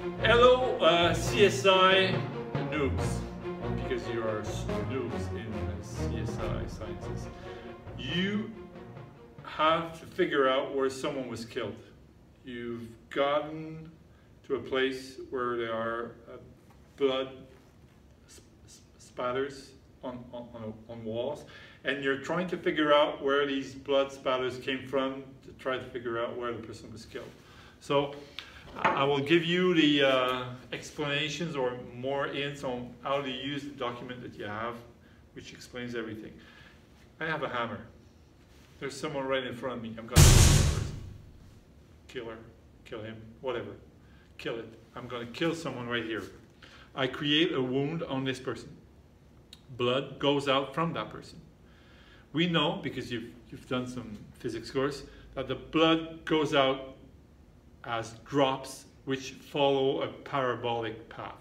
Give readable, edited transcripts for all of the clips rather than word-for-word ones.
Hello, CSI noobs, because you are noobs in CSI sciences. You have to figure out where someone was killed. You've gotten to a place where there are blood spatters on walls, and you're trying to figure out where these blood spatters came from to try to figure out where the person was killed. So I will give you the explanations or more hints on how to use the document that you have, which explains everything. I have a hammer. There's someone right in front of me. I'm going to kill this person. Kill her, kill him, whatever. Kill it. I'm going to kill someone right here. I create a wound on this person. Blood goes out from that person. We know, because you've done some physics course, that the blood goes out as drops which follow a parabolic path.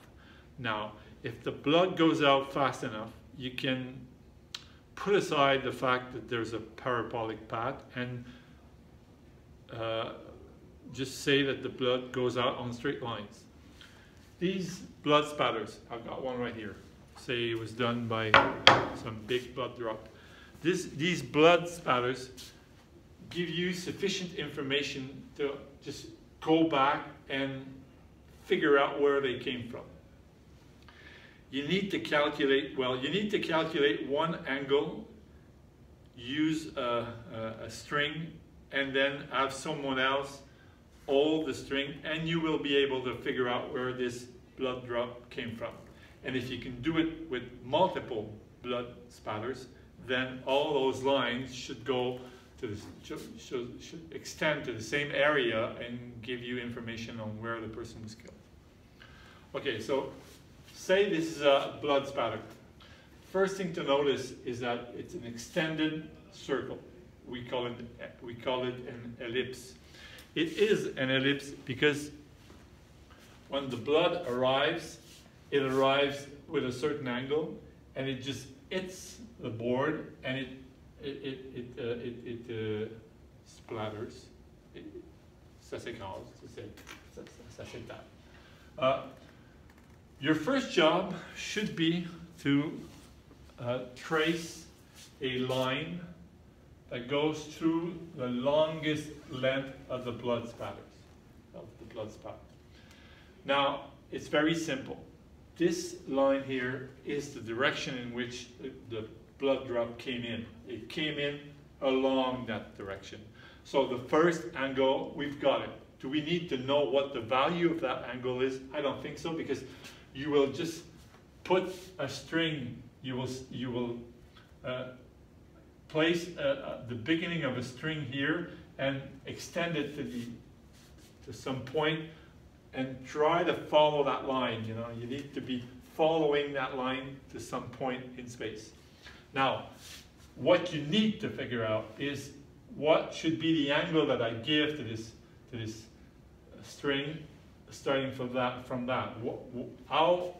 Now, if the blood goes out fast enough, you can put aside the fact that there's a parabolic path and just say that the blood goes out on straight lines. These blood spatters, I've got one right here. Say it was done by some big blood drop. These blood spatters give you sufficient information to just go back and figure out where they came from. You need to calculate, well, you need to calculate one angle, use a string, and then have someone else hold the string, and you will be able to figure out where this blood drop came from. And if you can do it with multiple blood spatters, then all those lines should go to the, should extend to the same area and give you information on where the person was killed. Okay, so say this is a blood spatter. First thing to notice is that it's an extended circle. We call it an ellipse. It is an ellipse because when the blood arrives, it arrives with a certain angle, and it just hits the board, and it splatters. Ça s'écrase. Ça s'étale. Your first job should be to trace a line that goes through the longest length of the blood spatters. Now, it's very simple. This line here is the direction in which the blood drop came in. It came in along that direction. So the first angle, we've got it. Do we need to know what the value of that angle is? I don't think so, because you will just put a string, you will place the beginning of a string here and extend it to some point and try to follow that line. You know, you need to be following that line to some point in space. Now, what you need to figure out is what should be the angle that I give to this string, starting from that. How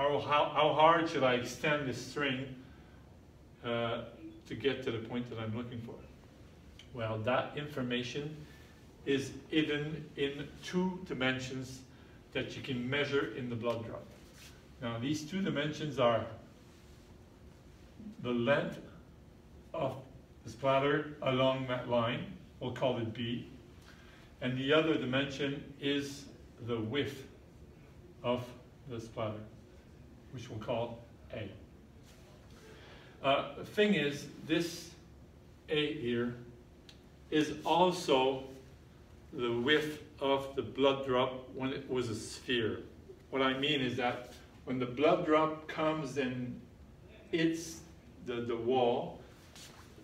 hard should I extend this string to get to the point that I'm looking for? Well, that information is hidden in two dimensions that you can measure in the blood drop. Now, these two dimensions are the length of the splatter along that line, we'll call it B, and the other dimension is the width of the splatter, which we'll call A. The thing is, this A here is also the width of the blood drop when it was a sphere. What I mean is that when the blood drop comes and hits the wall,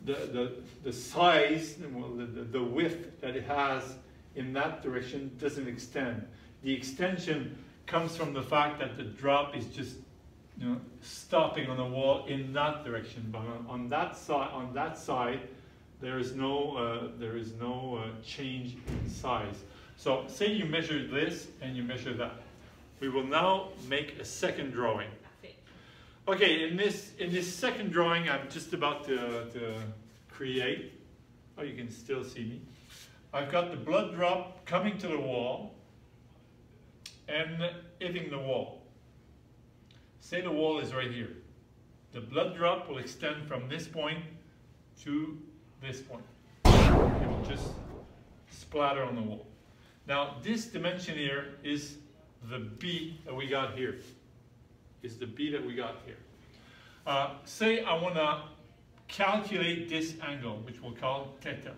the size, the width that it has in that direction doesn't extend. The extension comes from the fact that the drop is just, you know, stopping on the wall in that direction. But on that side, there is no change in size. So say you measure this and you measure that. We will now make a second drawing. Okay, in this second drawing I'm just about to create. Oh, you can still see me. I've got the blood drop coming to the wall. and hitting the wall. Say the wall is right here. The blood drop will extend from this point to this point. It will just splatter on the wall. Now this dimension here is the B that we got here. Is the B that we got here. Say I want to calculate this angle, which we'll call theta.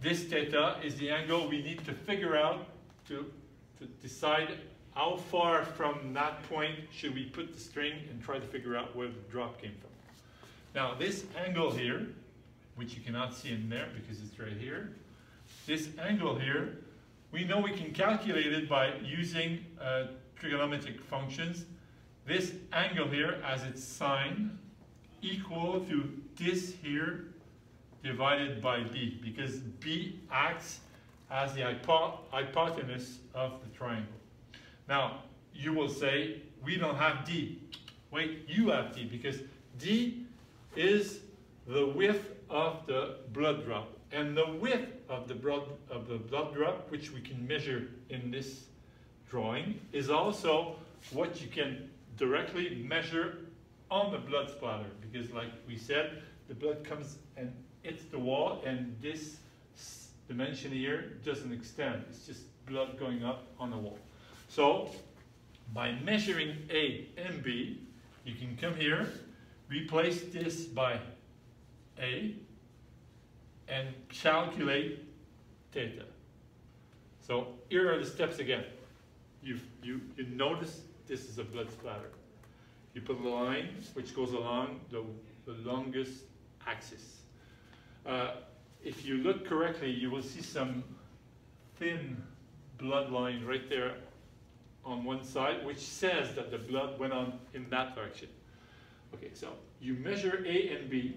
This theta is the angle we need to figure out to decide how far from that point should we put the string and try to figure out where the drop came from. Now this angle here, which you cannot see in there because it's right here, this angle here, we know we can calculate it by using trigonometric functions. This angle here has its sine equal to this here divided by b, because b acts as the hypotenuse of the triangle. Now, you will say, we don't have d. Wait, you have d, because d is the width of the blood drop. And the width of the blood drop, which we can measure in this drawing, is also what you can directly measure on the blood splatter. Because like we said, the blood comes and hits the wall, and this dimension here doesn't extend. It's just blood going up on the wall. So by measuring A and B, you can come here, replace this by A, and calculate theta. So here are the steps again. You notice this is a blood splatter. You put a line which goes along the longest axis. If you look correctly, you will see some thin blood line right there on one side, which says that the blood went on in that direction. Okay, so you measure A and B,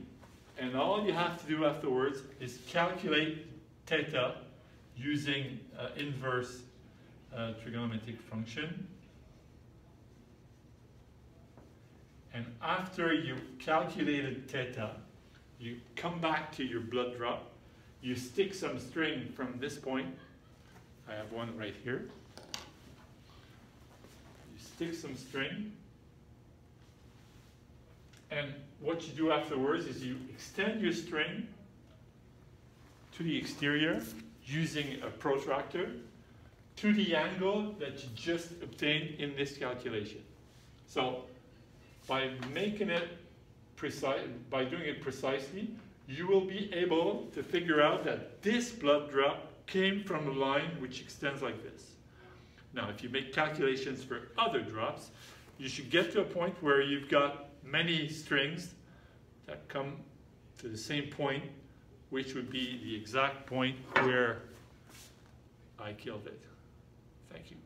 and all you have to do afterwards is calculate theta using inverse trigonometric function. And after you calculated theta, you come back to your blood drop, you stick some string from this point. I have one right here. You stick some string, and what you do afterwards is you extend your string to the exterior using a protractor to the angle that you just obtained in this calculation. So by making it precise, by doing it precisely, you will be able to figure out that this blood drop came from a line which extends like this. Now, if you make calculations for other drops, you should get to a point where you've got many strings that come to the same point, which would be the exact point where I killed it. Thank you.